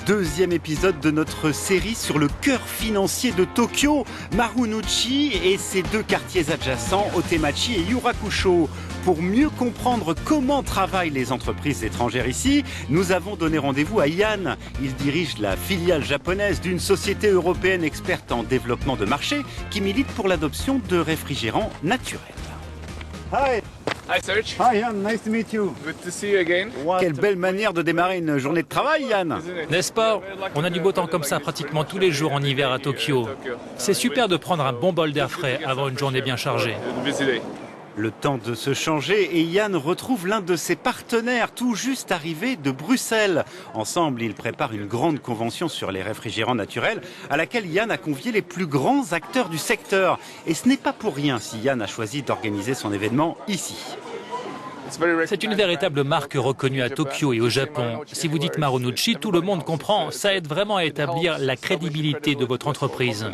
Deuxième épisode de notre série sur le cœur financier de Tokyo, Marunouchi et ses deux quartiers adjacents, Otemachi et Yurakusho. Pour mieux comprendre comment travaillent les entreprises étrangères ici, nous avons donné rendez-vous à Yann. Il dirige la filiale japonaise d'une société européenne experte en développement de marché qui milite pour l'adoption de réfrigérants naturels. Hi. Hi Serge. Hi Yann, nice to meet you. Good to see you again. Quelle belle manière de démarrer une journée de travail, Yann. N'est-ce pas? On a du beau temps comme ça pratiquement tous les jours en hiver à Tokyo. C'est super de prendre un bon bol d'air frais avant une journée bien chargée. Le temps de se changer et Yann retrouve l'un de ses partenaires tout juste arrivé de Bruxelles. Ensemble, ils préparent une grande convention sur les réfrigérants naturels à laquelle Yann a convié les plus grands acteurs du secteur. Et ce n'est pas pour rien si Yann a choisi d'organiser son événement ici. C'est une véritable marque reconnue à Tokyo et au Japon. Si vous dites Marunouchi, tout le monde comprend. Ça aide vraiment à établir la crédibilité de votre entreprise.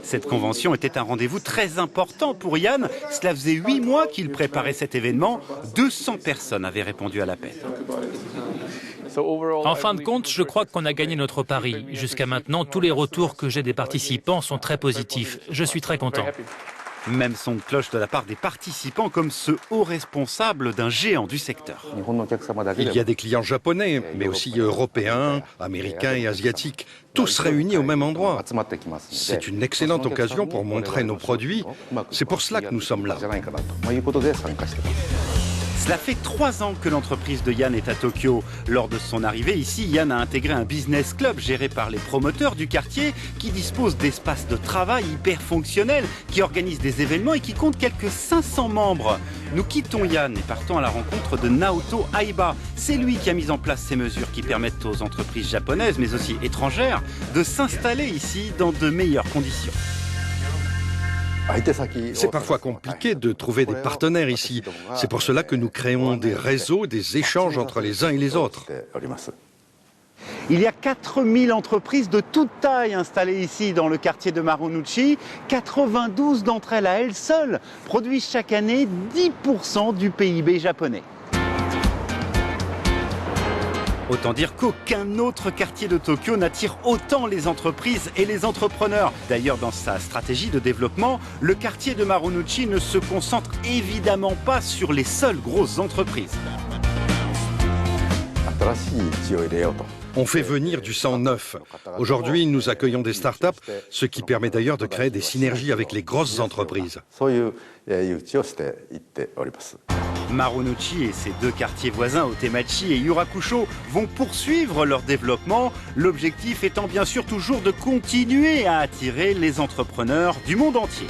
Cette convention était un rendez-vous très important pour Yann. Cela faisait 8 mois qu'il préparait cet événement. 200 personnes avaient répondu à l'appel. En fin de compte, je crois qu'on a gagné notre pari. Jusqu'à maintenant, tous les retours que j'ai des participants sont très positifs. Je suis très content. Même son de cloche de la part des participants comme ce haut responsable d'un géant du secteur. Il y a des clients japonais, mais aussi européens, américains et asiatiques, tous réunis au même endroit. C'est une excellente occasion pour montrer nos produits. C'est pour cela que nous sommes là. Cela fait 3 ans que l'entreprise de Yann est à Tokyo. Lors de son arrivée ici, Yann a intégré un business club géré par les promoteurs du quartier qui dispose d'espaces de travail hyper fonctionnels, qui organise des événements et qui compte quelques 500 membres. Nous quittons Yann et partons à la rencontre de Naoto Aiba. C'est lui qui a mis en place ces mesures qui permettent aux entreprises japonaises, mais aussi étrangères, de s'installer ici dans de meilleures conditions. C'est parfois compliqué de trouver des partenaires ici. C'est pour cela que nous créons des réseaux, des échanges entre les uns et les autres. Il y a 4000 entreprises de toute taille installées ici dans le quartier de Marunouchi. 92 d'entre elles à elles seules produisent chaque année 10% du PIB japonais. Autant dire qu'aucun autre quartier de Tokyo n'attire autant les entreprises et les entrepreneurs. D'ailleurs, dans sa stratégie de développement, le quartier de Marunouchi ne se concentre évidemment pas sur les seules grosses entreprises. On fait venir du sang neuf. Aujourd'hui, nous accueillons des startups, ce qui permet d'ailleurs de créer des synergies avec les grosses entreprises. Marunouchi et ses deux quartiers voisins, Otemachi et Yurakusho, vont poursuivre leur développement. L'objectif étant bien sûr toujours de continuer à attirer les entrepreneurs du monde entier.